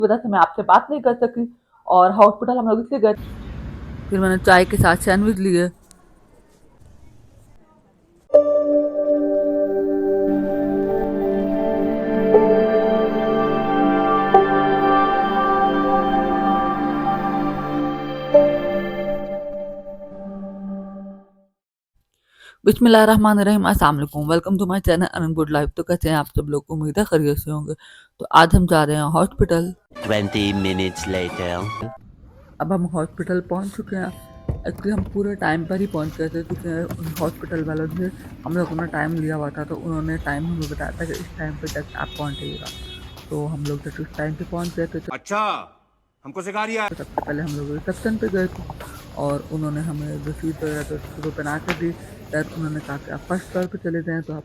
वजह से मैं आपसे बात नहीं कर सकी और हॉस्पिटल हम लोग इसलिए गए। फिर मैंने चाय के साथ सैंडविच लिए। बिस्मिल्लाहिर्रहमानिर्रहीम, अस्सलाम वालेकुम, welcome to my channel Anant good life. तो कैसे हैं आप सब लोग? उम्मीद है खैरियत से होंगे। तो आज हम जा रहे हैं हॉस्पिटल। 20 minutes later. अब हम हॉस्पिटल पहुंच चुके हैं। एक्चुअली हम पूरे टाइम पर ही पहुंच गए थे क्योंकि हॉस्पिटल वालों से हम लोगों ने टाइम लिया हुआ था, तो उन्होंने टाइम हमें बताया था कि इस टाइम पे तक आप पहुंचेगा। तो हम लोग जब उस टाइम पे पहुंच गए थे तो अच्छा, हमको सिखा रिया है। सबसे पहले हम लोग रिसेप्शन पे गए थे और उन्होंने हमें रसीद वगैरह तो शुरू बना के दी। फिर उन्होंने कहा कि आप फर्स्ट फ्लोर पे चले जाएँ, तो आप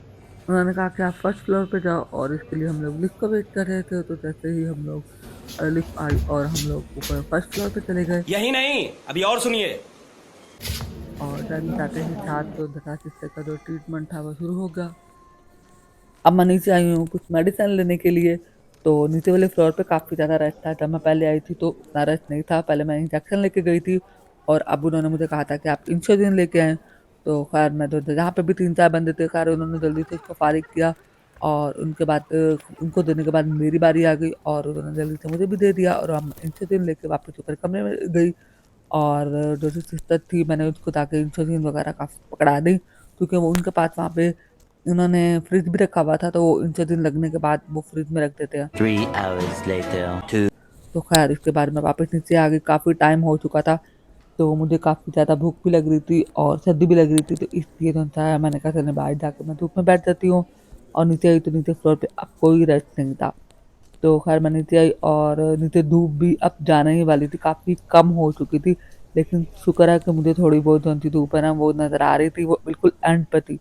उन्होंने कहा कि आप फर्स्ट फ्लोर पे जाओ और इसके लिए हम लोग लिफ्ट का वेट कर रहे थे। तो जैसे ही हम लोग लिफ्ट आई और हम लोग ऊपर फर्स्ट फ्लोर पे चले गए यही नहीं, अभी और सुनिए। और जाते ही साथ तो धरा सिस्टर का जो ट्रीटमेंट था वो शुरू हो गया। अब मैं नीचे आई हूँ कुछ मेडिसिन लेने के लिए। तो नीचे वाले फ्लोर पे काफ़ी ज़्यादा रश था। जब मैं पहले आई थी तो उतना रश नहीं था। पहले मैं इंजेक्शन लेके गई थी और अब उन्होंने मुझे कहा था कि आप इंसुलिन लेके आएँ। तो खैर मैं तो जहाँ पे भी 3-4 बंदे थे, खैर उन्होंने जल्दी से उसको फ़ारिग किया और उनके बाद उनको देने के बाद मेरी बारी आ गई और उन्होंने जल्दी से मुझे भी दे दिया और हम इंसुलिन लेके वापस ऊपर कमरे में गई। और जो सिस्टर थी मैंने उसको जाके इंसुलिन वगैरह का पकड़ा दी क्योंकि वो उनके पास वहाँ पे उन्होंने फ्रिज भी रखा हुआ था, तो वो इंसुलिन लगने के बाद वो फ्रिज में रख देते हैं। 3 hours later. 2. तो खैर इसके बाद मैं वापस नीचे आ गई। काफ़ी टाइम हो चुका था, तो मुझे काफ़ी ज़्यादा भूख भी लग रही थी और सर्दी भी लग रही थी, तो इसलिए जो था मैंने कहा चलो बाहर जाकर मैं धूप में बैठ जाती हूँ। और नीचे आई तो नीचे फ्लोर पे अब कोई रेस्ट नहीं था। तो खैर मैं नीचे आई और नीचे धूप भी अब जाने ही वाली थी, काफ़ी कम हो चुकी थी। लेकिन शुक्र है कि मुझे थोड़ी बहुत जो सी धूप है ना वो नज़र आ रही थी, वो बिल्कुल एंड पे थी।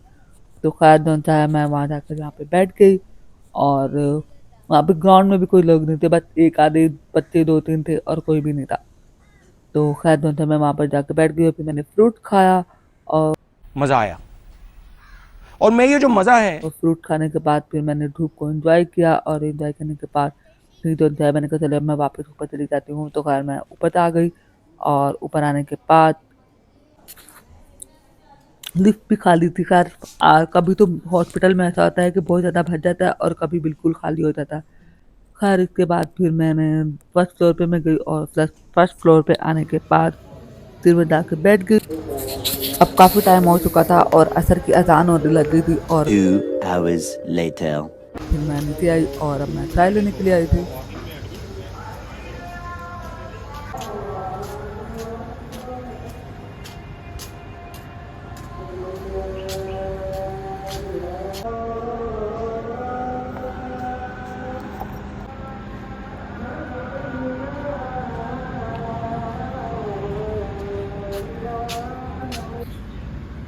तो खैर जो है मैं वहाँ जाकर यहाँ पे बैठ गई और वहाँ पे ग्राउंड में भी कोई लोग नहीं थे, बस एक आधे बच्चे 2-3 थे और कोई भी नहीं था। तो खैर जो है मैं वहाँ पर जाके बैठ गई और फिर मैंने फ्रूट खाया और मजा आया। और मैं ये जो मजा है, फ्रूट खाने के बाद फिर मैंने धूप को एंजॉय किया और एंजॉय करने के बाद फिर जो है मैंने कहा चलो अब मैं वापस ऊपर चली जाती हूँ। तो खैर मैं ऊपर आ गई और ऊपर आने के बाद लिफ्ट भी खाली थी। खैर कभी तो हॉस्पिटल में ऐसा होता है कि बहुत ज़्यादा भर जाता है और कभी बिल्कुल खाली हो जाता है। खैर इसके बाद फिर मैंने फर्स्ट फ्लोर पे मैं गई और फर्स्ट फ्लोर पे आने के बाद फिर मैं जाके बैठ गई। अब काफ़ी टाइम हो चुका था और असर की अज़ान होने लग गई थी और 2 hours later. फिर मैं नीचे आई और अब मैं चाय लेने के लिए आई थी।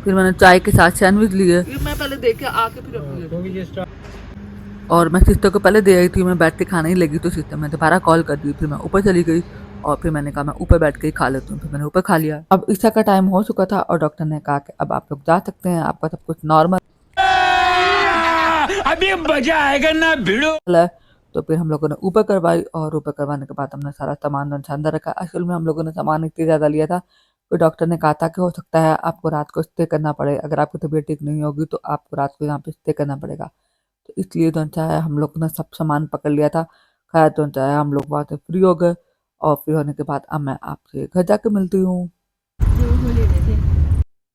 फिर मैंने चाय के साथ सैंडविच लिए। मैं पहले देख के आके फिर और मैं सिस्टर को पहले दे आई थी। मैं बैठ के खाने ही लगी तो सिस्टर ने दोबारा कॉल कर दी। फिर मैं ऊपर चली गई और फिर मैंने कहा मैं ऊपर बैठ के ही खा लेती हूँ। फिर मैंने ऊपर खा लिया। अब ईशा का टाइम हो चुका था और डॉक्टर ने कहा कि अब आप लोग जा सकते हैं, आपका सब कुछ नॉर्मल अभी मजा आएगा ना भिड़ो। है। तो फिर हम लोगों ने ऊपर करवाई और ऊपर करवाने के बाद हमने सारा सामान अंदर रखा। असल में हम लोगों ने सामान इतनी ज़्यादा लिया था, तो डॉक्टर ने कहा था कि हो सकता है आपको रात को स्टे करना पड़े। अगर आपकी तबीयत ठीक नहीं होगी तो आपको रात को यहाँ पे स्टे करना पड़ेगा। तो इसलिए जो है हम लोग ने सब सामान पकड़ लिया था। खैर जो है हम लोग वहाँ से फ्री हो गए और फ्री होने के बाद अब मैं आपसे घर जाके मिलती हूँ।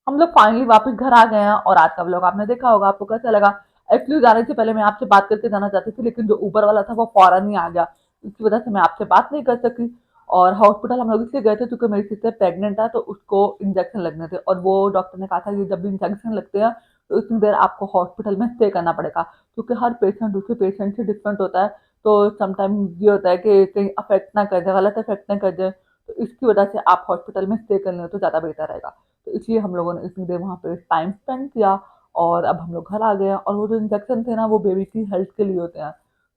हम लोग फाइनली वापस घर आ गए हैं और आज का व्लॉग आपने देखा होगा, आपको कैसा लगा? एक्चुअली जाने से पहले मैं आपसे बात करके जाना चाहती थी, लेकिन जो ऊबर वाला था वो फौरन ही आ गया। इसकी वजह से मैं आपसे बात नहीं कर सकी। और हॉस्पिटल हम लोग इसलिए गए थे क्योंकि मेरी सिस्टर प्रेग्नेंट था, तो उसको इंजेक्शन लगने थे और वो डॉक्टर ने कहा था कि जब भी इंजेक्शन लगते हैं तो इतनी देर आपको हॉस्पिटल में स्टे करना पड़ेगा, क्योंकि हर पेशेंट दूसरे पेशेंट से डिफरेंट होता है। तो समटाइम ये होता है कि कहीं अफेक्ट ना कर जाए, गलत अफेक्ट ना कर जाए, तो इसकी वजह से आप हॉस्पिटल में स्टे कर लें तो ज़्यादा बेहतर रहेगा। तो इसलिए हम लोगों ने इतनी देर वहाँ पे टाइम स्पेंड किया और अब हम लोग घर आ गए हैं। और वो जो इंजेक्शन थे ना वो बेबी की हेल्थ के लिए होते हैं।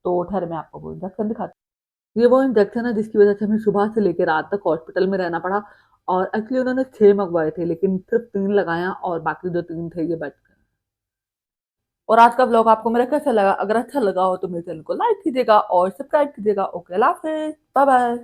तो ठहर मैं आपको वो इंजेक्शन दिखाती हूँ। ये वो इंजेक्शन है जिसकी वजह से हमें सुबह से लेकर रात तक हॉस्पिटल में रहना पड़ा। और एक्चुअली उन्होंने 6 मंगवाए थे लेकिन सिर्फ 3 लगाया और बाकी जो 3 थे ये बच गए। और आज का व्लॉग आपको मेरा कैसा लगा? अगर अच्छा लगा हो तो मेरे चैनल को लाइक कीजिएगा और सब्सक्राइब कीजिएगा। ओके, अल्लाह हाफिज़, बाय बाय।